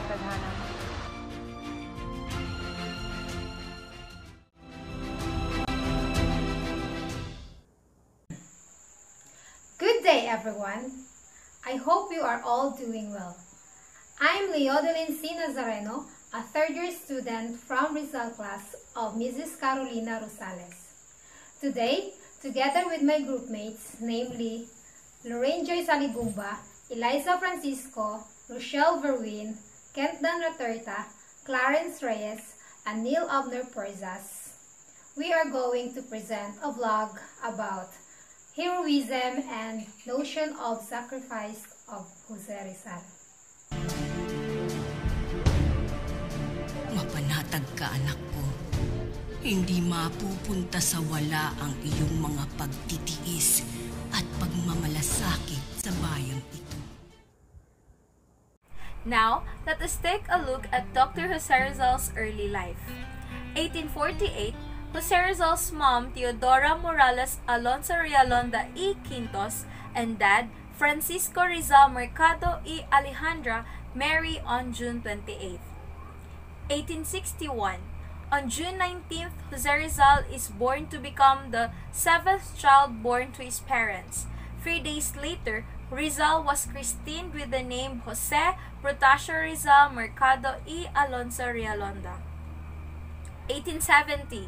tadhana. Good day, everyone. I hope you are all doing well. I'm Sy-Nazareno, a third-year student from Rizal class of Mrs. Carolina Rosales. Today, together with my groupmates, namely Lorraine Joy Salibumba, Eliza Francisco, Rochelle Verwin, Kent Dan Raterta, Clarence Reyes, and Neil Abner Porzas, we are going to present a vlog about heroism and notion of sacrifice of Jose Rizal. Mapanatag ka, anak ko. Hindi mapupunta sa wala ang iyong mga pagtitiis at pagmamalasakit sa bayang ito. Now, let us take a look at Dr. Jose Rizal's early life. 1848, Jose Rizal's mom, Teodora Morales Alonso Realonda y Quintos, and dad, Francisco Rizal Mercado y Alejandra, marry on June 28. 1861. On June 19th, Jose Rizal is born to become the seventh child born to his parents. 3 days later, Rizal was christened with the name Jose Protasio Rizal Mercado y Alonso Realonda. 1870.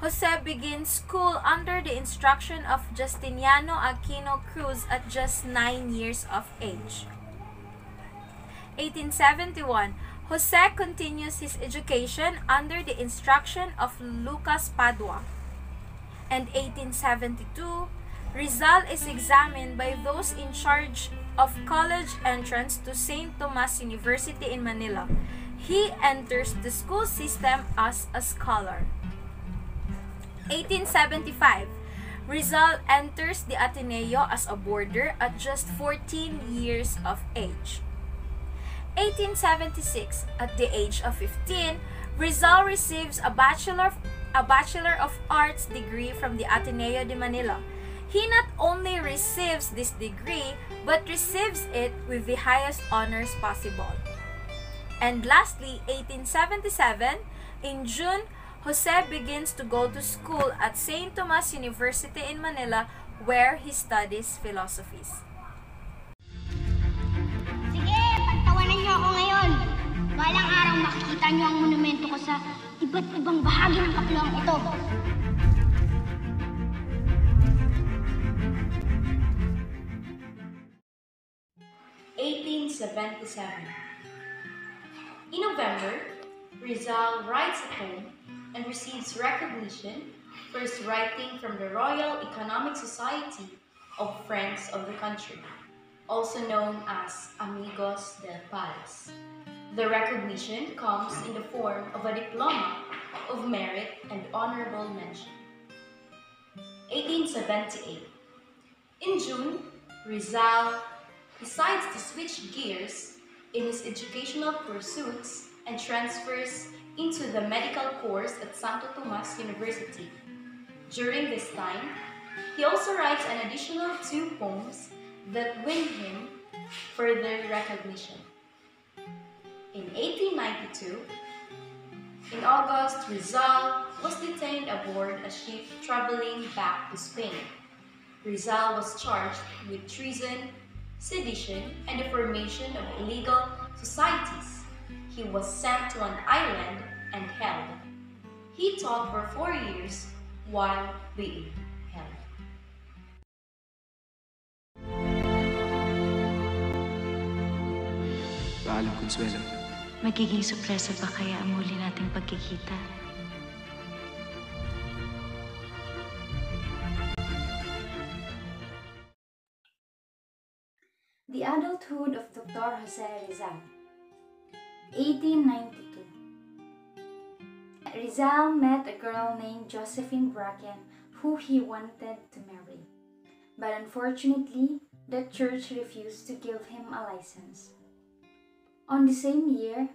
Jose begins school under the instruction of Justiniano Aquino Cruz at just 9 years of age. 1871. Jose continues his education under the instruction of Lucas Padua. And 1872, Rizal is examined by those in charge of college entrance to St. Thomas University in Manila. He enters the school system as a scholar. 1875, Rizal enters the Ateneo as a boarder at just 14 years of age. 1876, at the age of 15, Rizal receives a Bachelor of Arts degree from the Ateneo de Manila. He not only receives this degree, but receives it with the highest honors possible. And lastly, 1877, in June, Jose begins to go to school at St. Thomas University in Manila, where he studies philosophies. Sige, pagtawanan niyo ako ngayon. Balang araw makikita niyo ang monumento ko sa iba't ibang bahagi ng kapluang ito. In November, Rizal writes at home and receives recognition for his writing from the Royal Economic Society of Friends of the Country, also known as Amigos del País. The recognition comes in the form of a diploma of merit and honorable mention. 1878. In June, Rizal decides to switch gears in his educational pursuits and transfers into the medical course at Santo Tomas University. During this time, he also writes an additional 2 poems that win him further recognition. In 1892, in August, Rizal was detained aboard a ship traveling back to Spain. Rizal was charged with treason, sedition, and the formation of illegal societies. He was sent to an island and held. He taught for 4 years while being held. Paalam, Consuelo. Magiging sorpresa ba kaya ang muli nating pagkikita? The Adulthood of Dr. Jose Rizal. 1892. Rizal met a girl named Josephine Bracken who he wanted to marry. But unfortunately, the church refused to give him a license. On the same year,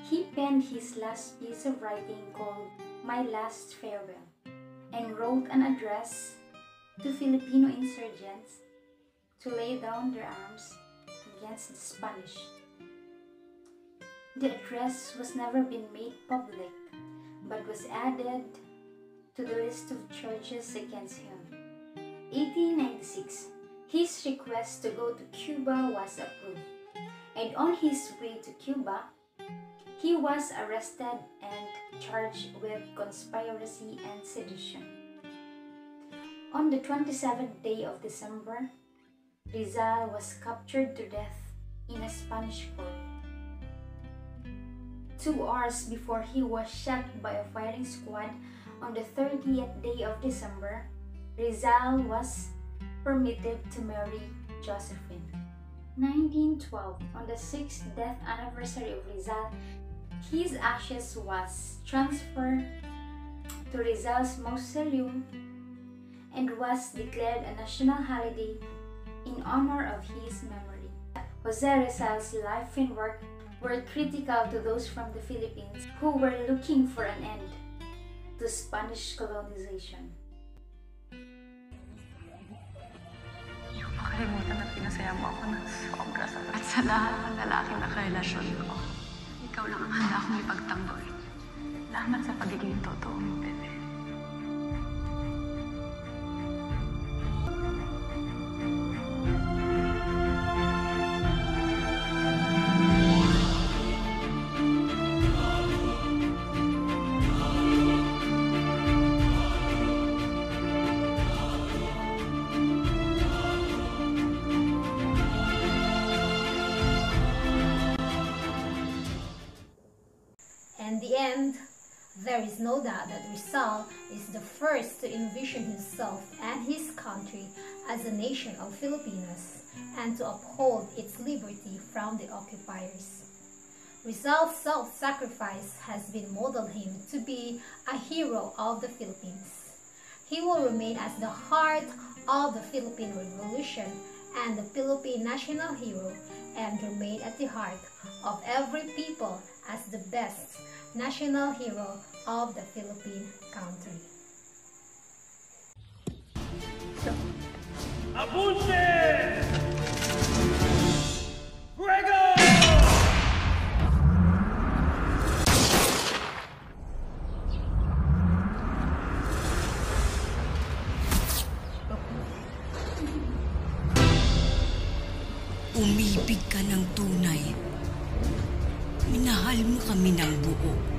he penned his last piece of writing called My Last Farewell and wrote an address to Filipino insurgents to lay down their arms against the Spanish. The address was never been made public, but was added to the list of charges against him. 1896, his request to go to Cuba was approved, and on his way to Cuba, he was arrested and charged with conspiracy and sedition. On the 27th day of December, Rizal was captured to death in a Spanish court. 2 hours before he was shot by a firing squad on the 30th day of December, Rizal was permitted to marry Josephine. 1912, on the 6th death anniversary of Rizal, his ashes was transferred to Rizal's mausoleum and was declared a national holiday in honor of his memory. Jose Rizal's life and work were critical to those from the Philippines who were looking for an end to Spanish colonization. Makalimutan na pinasaya mo ako ng sobra sa lahat. At sa lahat ng lalaking nakarelasyon ko, ikaw lang ang handa akong ipagtanggol. Salamat sa pagiging totoo mo, bebe. In the end, there is no doubt that Rizal is the first to envision himself and his country as a nation of Filipinos and to uphold its liberty from the occupiers. Rizal's self-sacrifice has been modeled him to be a hero of the Philippines. He will remain as the heart of the Philippine Revolution and the Philippine national hero, and remain at the heart of every people as the best national hero of the Philippine country. Abunde! Fuego! Umibig ka ng tunay. Minahal mo kami ng buo.